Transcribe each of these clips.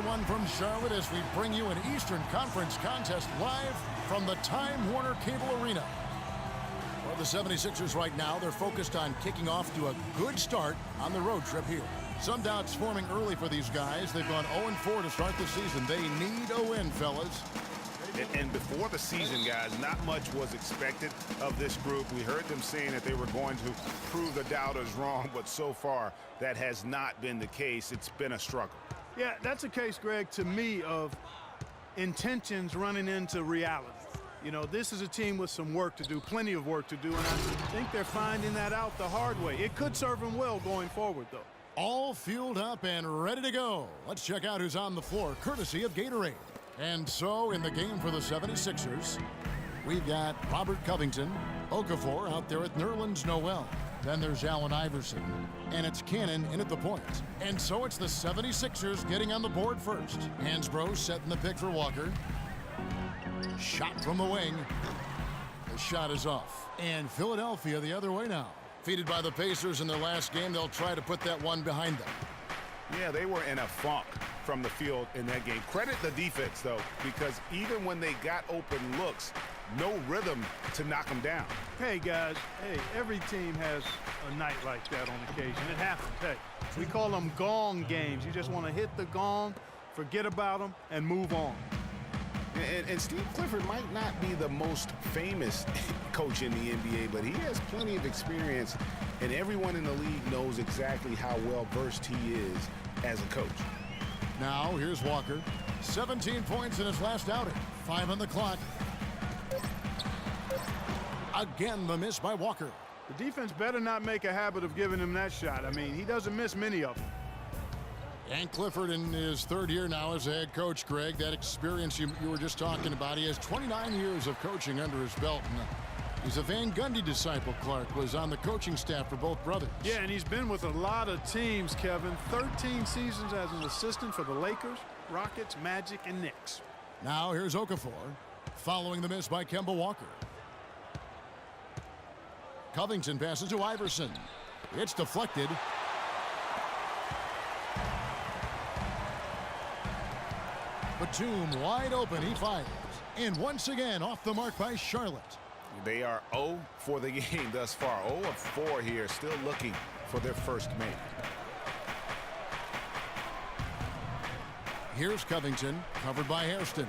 everyone from Charlotte as we bring you an Eastern Conference contest live from the Time Warner Cable Arena. For the 76ers right now, they're focused on kicking off to a good start on the road trip here. Some doubts forming early for these guys. They've gone 0-4 to start the season. They need a win, fellas. And before the season, guys, not much was expected of this group. We heard them saying that they were going to prove the doubters wrong, but so far that has not been the case. It's been a struggle. Yeah, that's a case, Greg, to me, of intentions running into reality. You know, this is a team with some work to do, plenty of work to do, and I think they're finding that out the hard way. It could serve them well going forward, though. All fueled up and ready to go. Let's check out who's on the floor, courtesy of Gatorade. And so, in the game for the 76ers, we've got Robert Covington, Okafor out there at Nerlens Noel. Then there's Ezail Iverson, and it's Cannon in at the point. And so it's the 76ers getting on the board first. Hansbrough setting the pick for Walker. Shot from the wing. The shot is off. And Philadelphia the other way now. Defeated by the Pacers in their last game, they'll try to put that one behind them. Yeah, they were in a funk from the field in that game. Credit the defense, though, because even when they got open looks, no rhythm to knock them down. Hey, guys, hey, every team has a night like that on occasion. It happens. Hey, we call them gong games. You just want to hit the gong, forget about them, and move on. And Steve Clifford might not be the most famous coach in the NBA, but he has plenty of experience, and everyone in the league knows exactly how well-versed he is as a coach. Now, here's Walker. 17 points in his last outing. 5 on the clock. Again, the miss by Walker. The defense better not make a habit of giving him that shot. I mean, he doesn't miss many of them. And Clifford in his third year now as a head coach, Greg. That experience you were just talking about. He has 29 years of coaching under his belt. And he's a Van Gundy disciple. Clark was on the coaching staff for both brothers. Yeah, and he's been with a lot of teams, Kevin. 13 seasons as an assistant for the Lakers, Rockets, Magic, and Knicks. Now here's Okafor, following the miss by Kemba Walker. Covington passes to Iverson. It's deflected. Batum wide open, he fires. And once again, off the mark by Charlotte. They are 0 for the game thus far. 0 of 4 here, still looking for their first make. Here's Covington, covered by Hairston.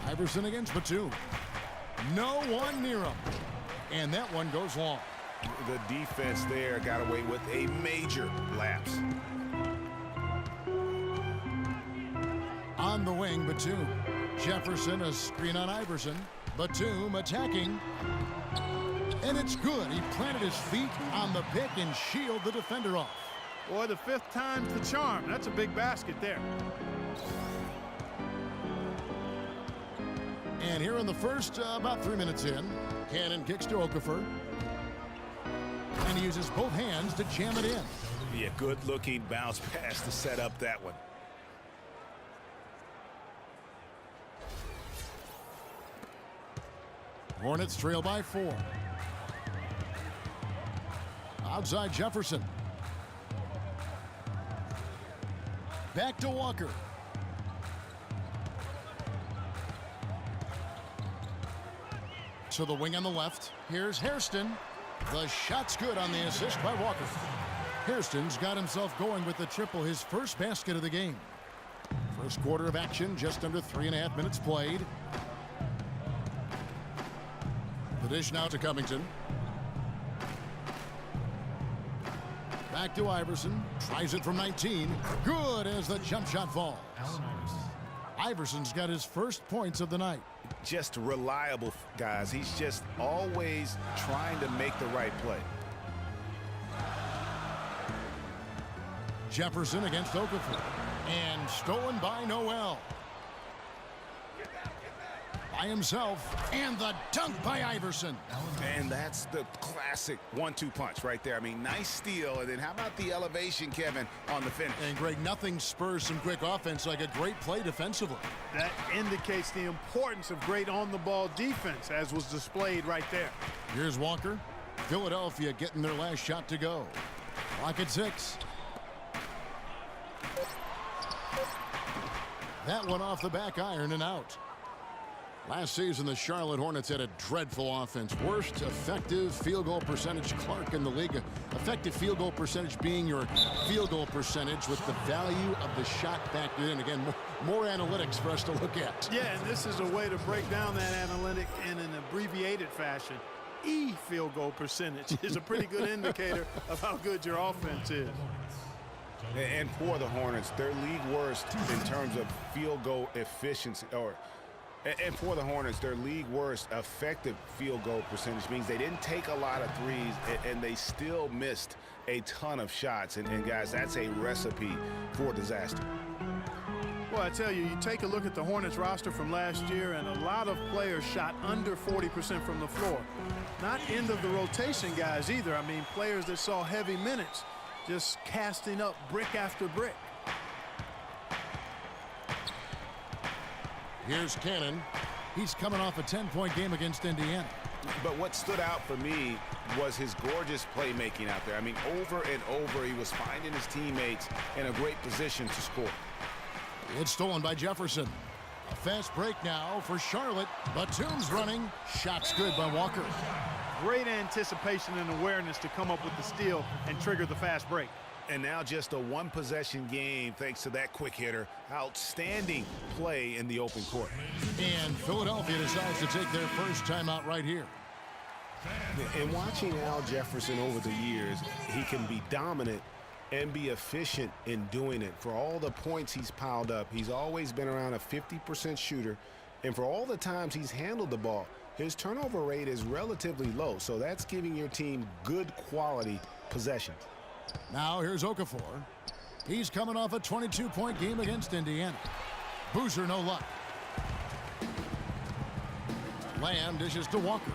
Iverson against Batum. No one near him. And that one goes long. The defense there got away with a major lapse. On the wing, Batum. Jefferson, a screen on Iverson. Batum attacking. And it's good. He planted his feet on the pick and shielded the defender off. Boy, the 5th time's the charm. That's a big basket there. And here in the first, about 3 minutes in, Cannon kicks to Okafor. And he uses both hands to jam it in. Yeah, good-looking bounce pass to set up that one. Hornets trail by 4. Outside Jefferson. Back to Walker. To the wing on the left. Here's Hairston. The shot's good on the assist by Walker. Hairston's got himself going with the triple, his first basket of the game. First quarter of action, just under 3.5 minutes played. The dish now to Covington. Back to Iverson. Tries it from 19. Good as the jump shot falls. Iverson's got his first points of the night. Just reliable, guys. He's just always trying to make the right play. Jefferson against Okafor. And stolen by Noel. By himself. And the dunk by Iverson. And that's the classic 1-2 punch right there. I mean, nice steal. And then how about the elevation, Kevin, on the finish? And, Greg, nothing spurs some quick offense like a great play defensively. That indicates the importance of great on-the-ball defense, as was displayed right there. Here's Walker. Philadelphia getting their last shot to go. Clock at 6. That one off the back iron and out. Last season, the Charlotte Hornets had a dreadful offense. Worst effective field goal percentage Clark in the league. Effective field goal percentage being your field goal percentage with the value of the shot factored in. Again, more analytics for us to look at. Yeah, and this is a way to break down that analytic in an abbreviated fashion. Field goal percentage is a pretty good indicator of how good your offense is. And for the Hornets, their league worst in terms of field goal efficiency, and for the Hornets, their league worst effective field goal percentage means they didn't take a lot of threes and they still missed a ton of shots. And guys, that's a recipe for disaster. Well, I tell you, you take a look at the Hornets roster from last year, and a lot of players shot under 40% from the floor. Not end of the rotation guys either. I mean, players that saw heavy minutes, just casting up brick after brick. Here's Cannon. He's coming off a 10-point game against Indiana. But what stood out for me was his gorgeous playmaking out there. I mean, over and over, he was finding his teammates in a great position to score. It's stolen by Jefferson. A fast break now for Charlotte. Batum's running. Shot's good by Walker. Great anticipation and awareness to come up with the steal and trigger the fast break. And now just a one-possession game thanks to that quick hitter. Outstanding play in the open court. And Philadelphia decides to take their first timeout right here. And watching Al Jefferson over the years, he can be dominant and be efficient in doing it. For all the points he's piled up, he's always been around a 50% shooter. And for all the times he's handled the ball, his turnover rate is relatively low. So that's giving your team good quality possessions. Now here's Okafor. He's coming off a 22-point game against Indiana. Boozer no luck. Lamb dishes to Walker.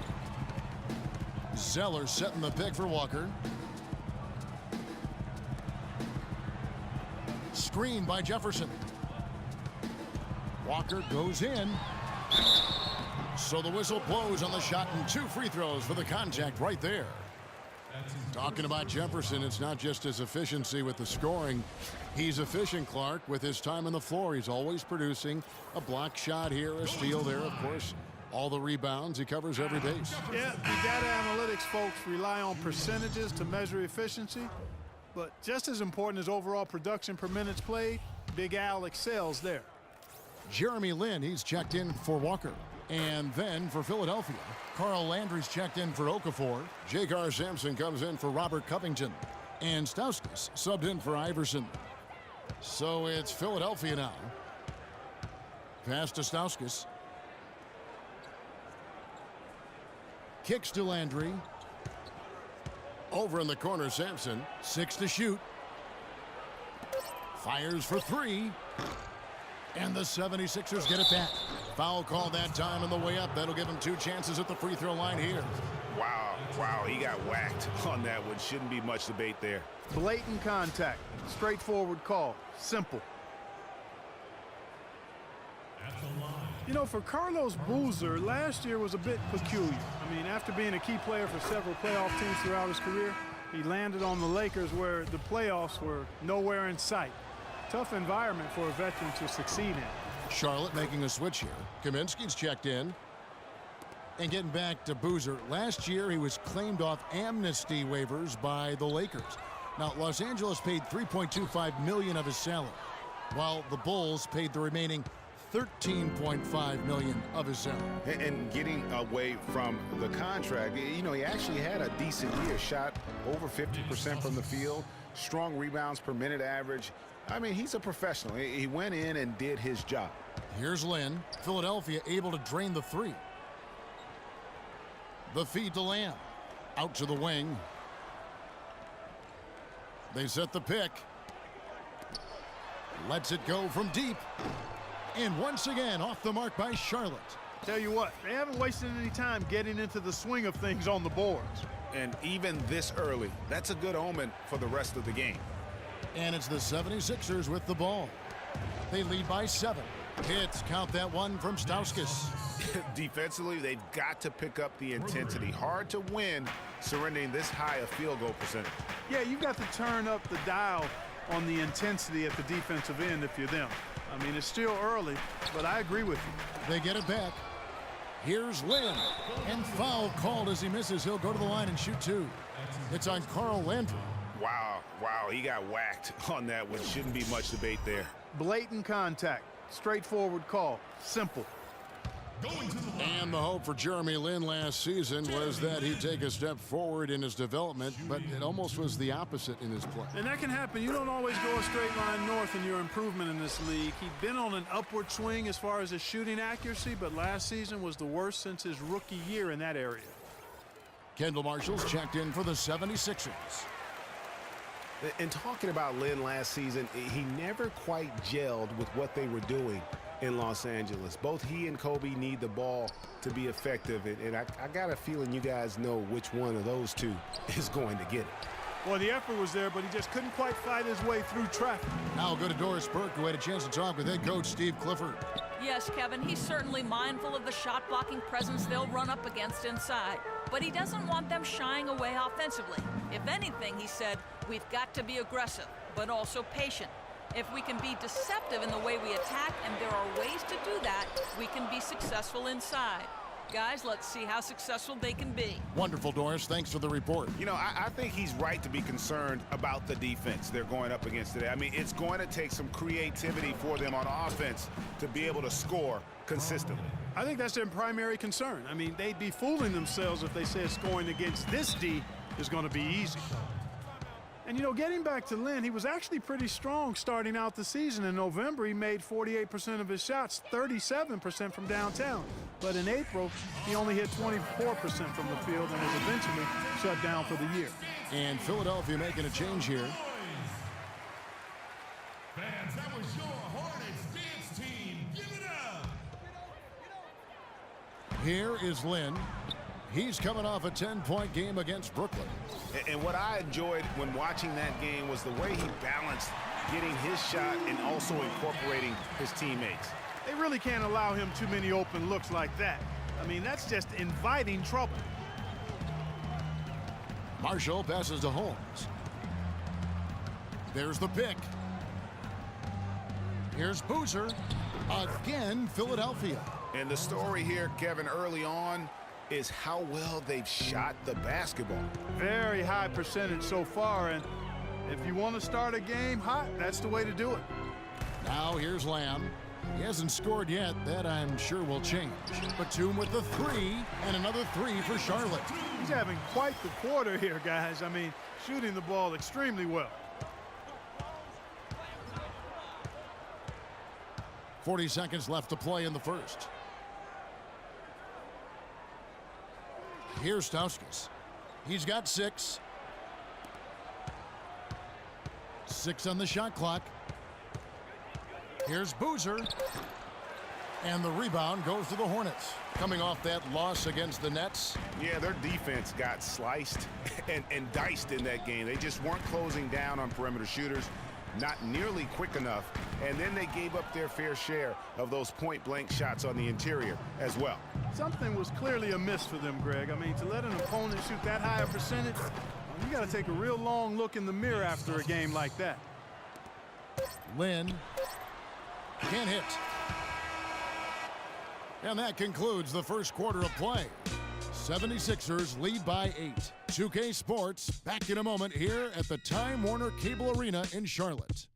Zeller setting the pick for Walker. Screen by Jefferson. Walker goes in. So the whistle blows on the shot and 2 free throws for the contact right there. Talking about Jefferson, it's not just his efficiency with the scoring. He's efficient, Clark, with his time on the floor. He's always producing a block shot here, a steal there, of course. All the rebounds, he covers every base. Yeah, the data analytics folks rely on percentages to measure efficiency. But just as important as overall production per minutes played, Big Al excels there. Jeremy Lin, he's checked in for Walker. And then for Philadelphia, Carl Landry's checked in for Okafor. J.K. Sampson comes in for Robert Covington. And Stauskas subbed in for Iverson. So it's Philadelphia now. Pass to Stauskas. Kicks to Landry. Over in the corner, Sampson. 6 to shoot. Fires for 3. And the 76ers get it back. Foul call that time on the way up. That'll give him 2 chances at the free throw line here. Wow, he got whacked on that one. Shouldn't be much debate there. Blatant contact. Straightforward call. Simple. You know, for Carlos Boozer, last year was a bit peculiar. I mean, after being a key player for several playoff teams throughout his career, he landed on the Lakers where the playoffs were nowhere in sight. Tough environment for a veteran to succeed in. Charlotte making a switch here. Kaminsky's checked in. And getting back to Boozer, last year he was claimed off amnesty waivers by the Lakers. Now, Los Angeles paid $3.25 million of his salary, while the Bulls paid the remaining $13.5 million of his salary. And getting away from the contract, you know, he actually had a decent year. Shot over 50% from the field, strong rebounds per minute average. I mean, he's a professional. He went in and did his job. Here's Lynn. Philadelphia able to drain the 3. The feed to Lamb. Out to the wing. They set the pick. Lets it go from deep. And once again, off the mark by Charlotte. Tell you what, they haven't wasted any time getting into the swing of things on the boards. And even this early, that's a good omen for the rest of the game. And it's the 76ers with the ball. They lead by 7. Hits, count that one from Stauskas. Defensively, they've got to pick up the intensity. Hard to win surrendering this high a field goal percentage. Yeah, you've got to turn up the dial on the intensity at the defensive end if you're them. I mean, it's still early, but I agree with you. They get it back. Here's Lynn, and foul called as he misses. He'll go to the line and shoot two. It's on Carl Landry. Wow, he got whacked on that one. Shouldn't be much debate there. Blatant contact, straightforward call, simple. And the hope for Jeremy Lin last season was that he'd take a step forward in his development, but it almost was the opposite in his play. And that can happen. You don't always go a straight line north in your improvement in this league. He'd been on an upward swing as far as his shooting accuracy, but last season was the worst since his rookie year in that area. Kendall Marshall's checked in for the 76ers. And talking about Lynn last season, he never quite gelled with what they were doing in Los Angeles. Both he and Kobe need the ball to be effective, and I got a feeling you guys know which one of those two is going to get it. Well, the effort was there, but he just couldn't quite fight his way through traffic. Now we'll go to Doris Burke, who had a chance to talk with head coach Steve Clifford. Yes, Kevin, he's certainly mindful of the shot-blocking presence they'll run up against inside, but he doesn't want them shying away offensively. If anything, he said, we've got to be aggressive, but also patient. If we can be deceptive in the way we attack, and there are ways to do that, we can be successful inside. Guys, let's see how successful they can be. Wonderful, Doris. Thanks for the report. You know, I think he's right to be concerned about the defense they're going up against today. I mean, it's going to take some creativity for them on offense to be able to score consistently. I think that's their primary concern. I mean, they'd be fooling themselves if they said scoring against this D is going to be easy. And, you know, getting back to Lynn, he was actually pretty strong starting out the season. In November, he made 48% of his shots, 37% from downtown. But in April, he only hit 24% from the field and was eventually shut down for the year. And Philadelphia making a change here. Fans, that was your Hornets dance team. Give it up. Here is Lynn. He's coming off a 10-point game against Brooklyn. And what I enjoyed when watching that game was the way he balanced getting his shot and also incorporating his teammates. They really can't allow him too many open looks like that. I mean, that's just inviting trouble. Marshall passes to Holmes. There's the pick. Here's Boozer. Again, Philadelphia. And the story here, Kevin, early on, is how well they've shot the basketball. Very high percentage so far, and if you want to start a game hot, that's the way to do it. Now here's Lamb. He hasn't scored yet. That I'm sure will change. Batum with the three, and another three for Charlotte. He's having quite the quarter here, guys. I mean, shooting the ball extremely well. 40 seconds left to play in the first. Here's Stauskas. He's got 6. 6 on the shot clock. Here's Boozer. And the rebound goes to the Hornets. Coming off that loss against the Nets. Yeah, their defense got sliced and diced in that game. They just weren't closing down on perimeter shooters, not nearly quick enough. And then they gave up their fair share of those point-blank shots on the interior as well. Something was clearly amiss for them, Greg. I mean, to let an opponent shoot that high a percentage, you got to take a real long look in the mirror after a game like that. Lynn can't hit. And that concludes the first quarter of play. 76ers lead by 8. 2K Sports back in a moment here at the Time Warner Cable Arena in Charlotte.